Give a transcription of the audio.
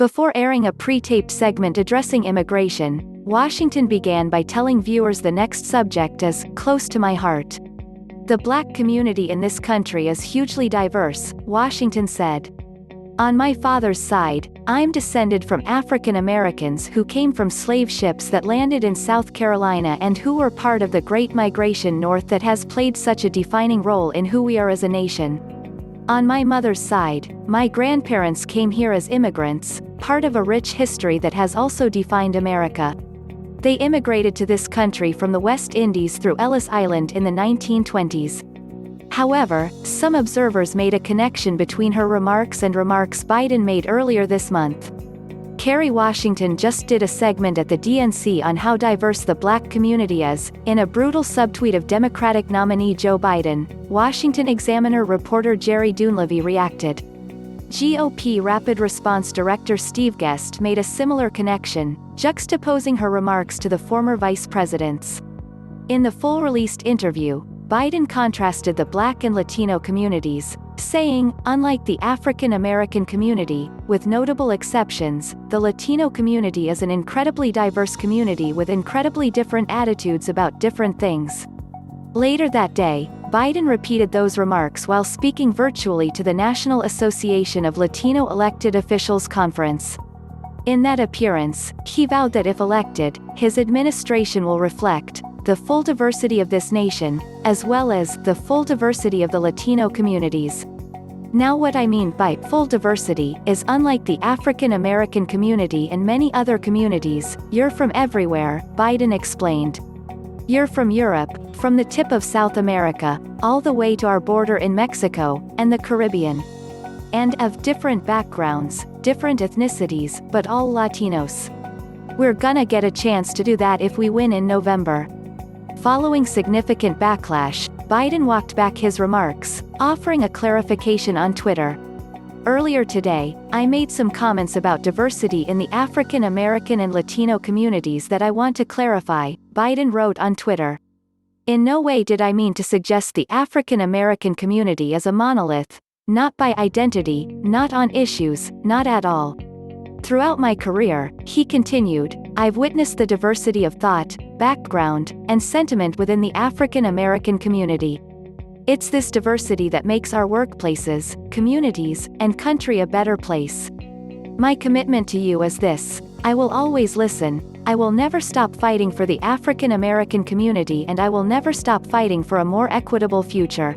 Before airing a pre-taped segment addressing immigration, Washington began by telling viewers the next subject is close to my heart. The Black community in this country is hugely diverse, Washington said. On my father's side, I'm descended from African Americans who came from slave ships that landed in South Carolina and who were part of the Great Migration North that has played such a defining role in who we are as a nation. On my mother's side, my grandparents came here as immigrants, part of a rich history that has also defined America. They immigrated to this country from the West Indies through Ellis Island in the 1920s. However, some observers made a connection between her remarks and remarks Biden made earlier this month. Kerry Washington just did a segment at the DNC on how diverse the Black community is. In a brutal subtweet of Democratic nominee Joe Biden, Washington Examiner reporter Jerry Dunleavy reacted. GOP Rapid Response Director Steve Guest made a similar connection, juxtaposing her remarks to the former vice president's. In the full released interview, Biden contrasted the Black and Latino communities, saying, unlike the African American community, with notable exceptions, the Latino community is an incredibly diverse community with incredibly different attitudes about different things. Later that day, Biden repeated those remarks while speaking virtually to the National Association of Latino Elected Officials conference. In that appearance, he vowed that if elected, his administration will reflect the full diversity of this nation, as well as the full diversity of the Latino communities. Now what I mean by full diversity is unlike the African American community and many other communities, you're from everywhere, Biden explained. You're from Europe, from the tip of South America, all the way to our border in Mexico, and the Caribbean. And of different backgrounds, different ethnicities, but all Latinos. We're gonna get a chance to do that if we win in November. Following significant backlash, Biden walked back his remarks, offering a clarification on Twitter. Earlier today, I made some comments about diversity in the African American and Latino communities that I want to clarify, Biden wrote on Twitter. In no way did I mean to suggest the African American community is a monolith, not by identity, not on issues, not at all. Throughout my career, he continued, I've witnessed the diversity of thought, background, and sentiment within the African American community. It's this diversity that makes our workplaces, communities, and country a better place. My commitment to you is this: I will always listen, I will never stop fighting for the African American community, and I will never stop fighting for a more equitable future.